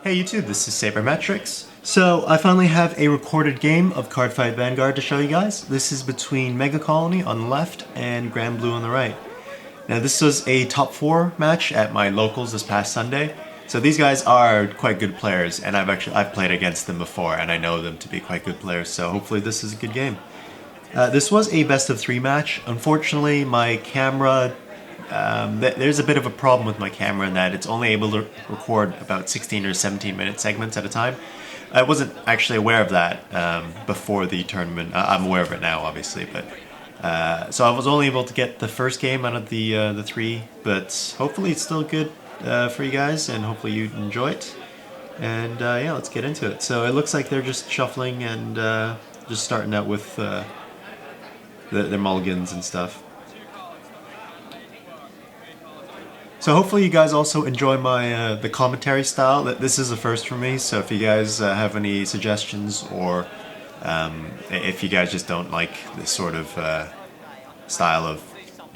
Hey YouTube, this is Sabermetrics. So I finally have a recorded game of Cardfight Vanguard to show you guys. This is between Megacolony on the left and Granblue on the right. Now this was a top 4 match at my locals this past Sunday. So these guys are quite good players, and I've played against them before and I know them to be quite good players, so hopefully this is a good game. This was a best of 3 match. Unfortunately my camera there's a bit of a problem with my camera in that it's only able to record about 16 or 17 minute segments at a time. I wasn't actually aware of that before the tournament. I'm aware of it now, obviously, but so I was only able to get the first game out of the 3, but hopefully it's still good for you guys, and hopefully you enjoy it. And yeah, let's get into it. So it looks like they're just shuffling and just starting out with their mulligans and stuff. So hopefully you guys also enjoy my the commentary style. This is a first for me, so if you guys have any suggestions, or if you guys just don't like this sort of style of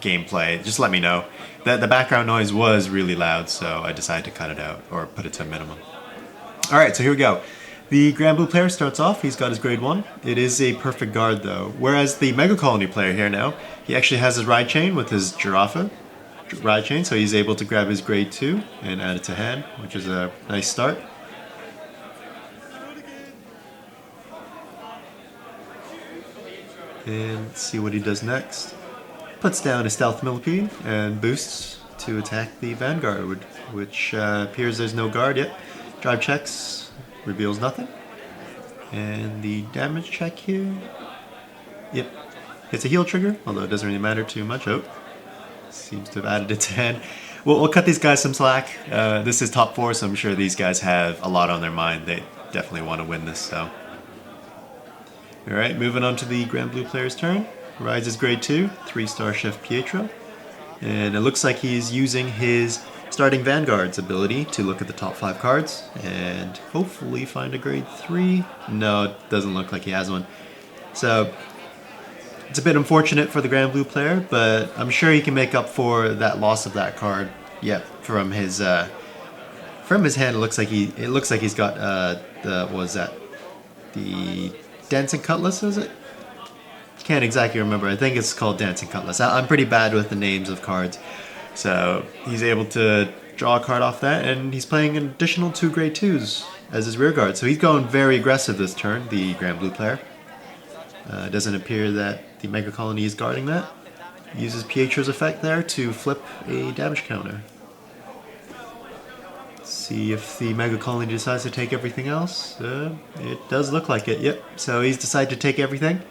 gameplay, just let me know. The background noise was really loud, so I decided to cut it out, or put it to a minimum. Alright, so here we go. The Granblue player starts off, he's got his grade 1. It is a perfect guard though, whereas the Megacolony player here now, he actually has his ride chain with his Giraffe ride chain, so he's able to grab his grade 2 and add it to hand, which is a nice start. And let's see what he does next. Puts down a stealth millipede and boosts to attack the Vanguard, which appears there's no guard yet. Drive checks, reveals nothing. And the damage check here, yep, it's a heal trigger, although it doesn't really matter too much. Oh, seems to have added it to hand. We'll cut these guys some slack. This is top 4, so I'm sure these guys have a lot on their mind. They definitely want to win this. So, alright, moving on to the Granblue player's turn. Rides his grade 2, 3-star Chef Pietro. And it looks like he's using his starting Vanguard's ability to look at the top 5 cards and hopefully find a grade 3. No, it doesn't look like he has one. So it's a bit unfortunate for the Granblue player, but I'm sure he can make up for that loss of that card. Yep, from his hand, it looks like he's got the Dancing Cutlass, is it? Can't exactly remember. I think it's called Dancing Cutlass. I'm pretty bad with the names of cards, so he's able to draw a card off that, and he's playing an additional 2 grade 2s as his rear guard. So he's going very aggressive this turn, the Granblue player. It doesn't appear that the Megacolony is guarding that. He uses Pietro's effect there to flip a damage counter. Let's see if the Megacolony decides to take everything else. It does look like it, yep. So he's decided to take everything.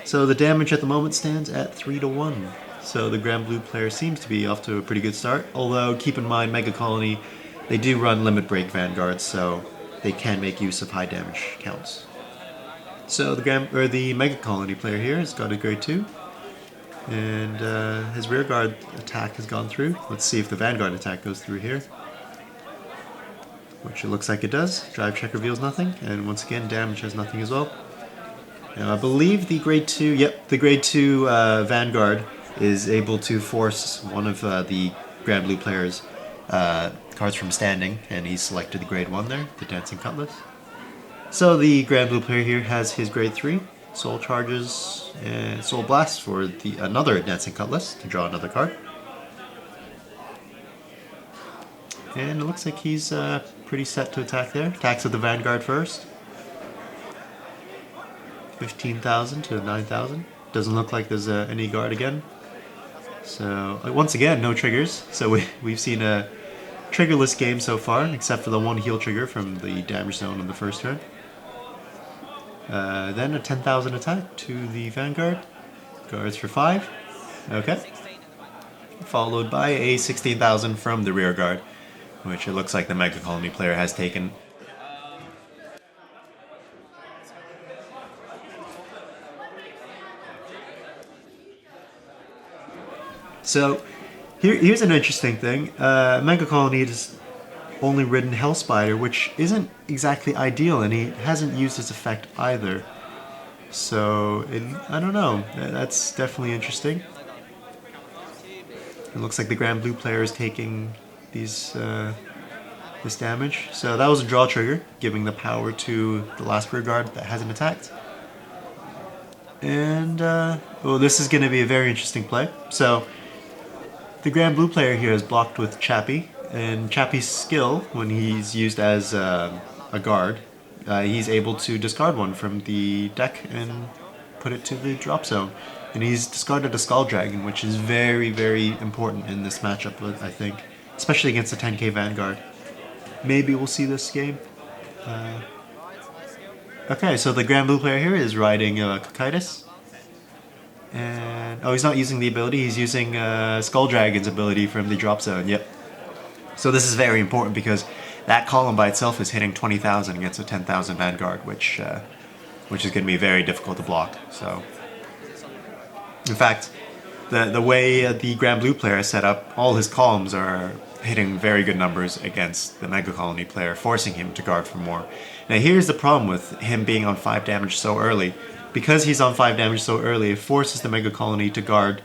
So the damage at the moment stands at 3-1. So the Granblue player seems to be off to a pretty good start. Although, keep in mind, Megacolony, they do run limit break Vanguards, so they can make use of high damage counts. So the Megacolony player here has got a grade 2, and his rear guard attack has gone through. Let's see if the Vanguard attack goes through here, which it looks like it does. Drive check reveals nothing, and once again damage has nothing as well. Now I believe the grade 2, yep, the grade 2 Vanguard is able to force one of the Granblue player's cards from standing, and he's selected the grade 1 there, the Dancing Cutlass. So the Granblue player here has his grade 3, Soul Charges and Soul Blast for another Dancing Cutlass to draw another card. And it looks like he's pretty set to attack there. Attacks with the Vanguard first. 15,000 to 9,000. Doesn't look like there's any guard again. So once again, no triggers. So we've seen a triggerless game so far, except for the 1 heal trigger from the damage zone in the first turn. Then a 10,000 attack to the Vanguard. Guards for 5. Okay. Followed by a 16,000 from the rear guard, which it looks like the Megacolony player has taken. So here's an interesting thing. Megacolony has only ridden Hellspider, which isn't exactly ideal, and he hasn't used his effect either. So I don't know. That's definitely interesting. It looks like the Granblue player is taking these this damage. So that was a draw trigger, giving the power to the last rear guard that hasn't attacked. And, well, this is going to be a very interesting play. So, the Granblue player here is blocked with Chappie, and Chappie's skill, when he's used as a guard, he's able to discard one from the deck and put it to the drop zone. And he's discarded a Skull Dragon, which is very, very important in this matchup, I think. Especially against the 10k Vanguard. Maybe we'll see this game. Okay, so the Granblue player here is riding Cocytus. And, oh, he's not using the ability, he's using Skull Dragon's ability from the drop zone, yep. So this is very important because that column by itself is hitting 20,000 against a 10,000 Vanguard, which is going to be very difficult to block. So, in fact, the way the Granblue player is set up, all his columns are hitting very good numbers against the Megacolony player, forcing him to guard for more. Now here's the problem with him being on 5 damage so early. Because he's on 5 damage so early, it forces the Megacolony to guard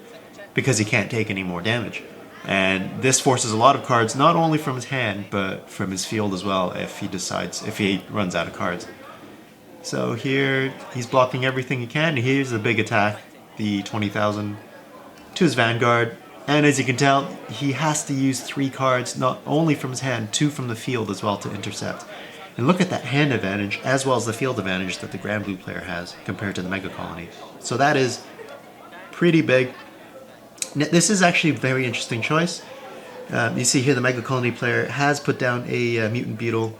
because he can't take any more damage. And this forces a lot of cards, not only from his hand, but from his field as well, if he runs out of cards. So here, he's blocking everything he can. Here's the big attack, the 20,000 to his Vanguard. And as you can tell, he has to use 3 cards, not only from his hand, 2 from the field as well to intercept. And look at that hand advantage, as well as the field advantage that the Granblue player has compared to the Megacolony. So that is pretty big. Now, this is actually a very interesting choice. You see here the Megacolony player has put down a Mutant Beetle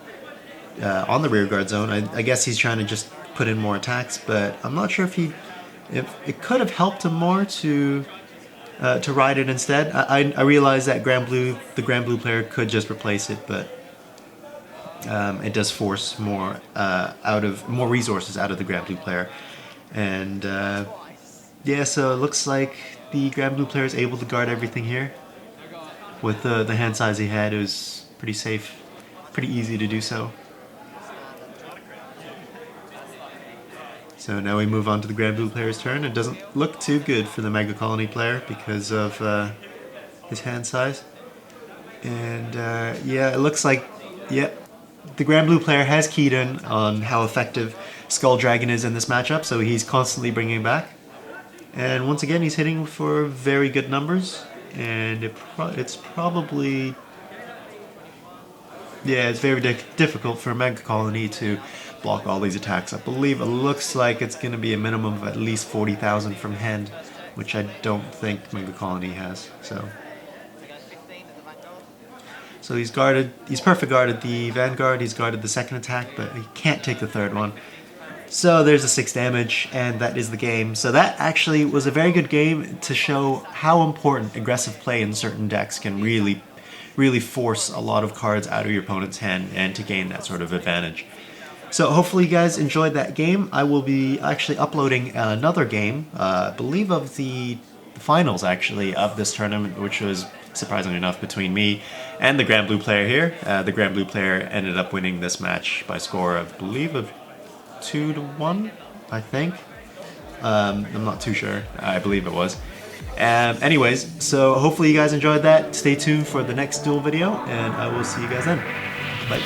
on the rear guard zone. I guess he's trying to just put in more attacks, but I'm not sure if it could have helped him more to ride it instead. I realize that the Granblue player could just replace it, but it does force more resources out of the Granblue player. And yeah, so it looks like the Granblue player is able to guard everything here. With the hand size he had, it was pretty safe, pretty easy to do so. So now we move on to the Granblue player's turn. It doesn't look too good for the Megacolony player because of his hand size. And yeah, it looks like, yep, the Granblue player has keyed in on how effective Skull Dragon is in this matchup, so he's constantly bringing it back. And once again, he's hitting for very good numbers, and it's probably, yeah, it's very difficult for Megacolony to block all these attacks. I believe it looks like it's going to be a minimum of at least 40,000 from hand, which I don't think Megacolony has. So he's perfect guarded the Vanguard, he's guarded the second attack, but he can't take the third one. So there's a 6 damage, and that is the game. So that actually was a very good game to show how important aggressive play in certain decks can really force a lot of cards out of your opponent's hand and to gain that sort of advantage. So hopefully you guys enjoyed that game. I will be actually uploading another game, I believe of the finals actually of this tournament, which was surprisingly enough between me and the Granblue player here. The Granblue player ended up winning this match by score of, I believe, of 2-1, I think. I'm not too sure. I believe it was. Anyways, so hopefully you guys enjoyed that. Stay tuned for the next duel video, and I will see you guys then. Bye.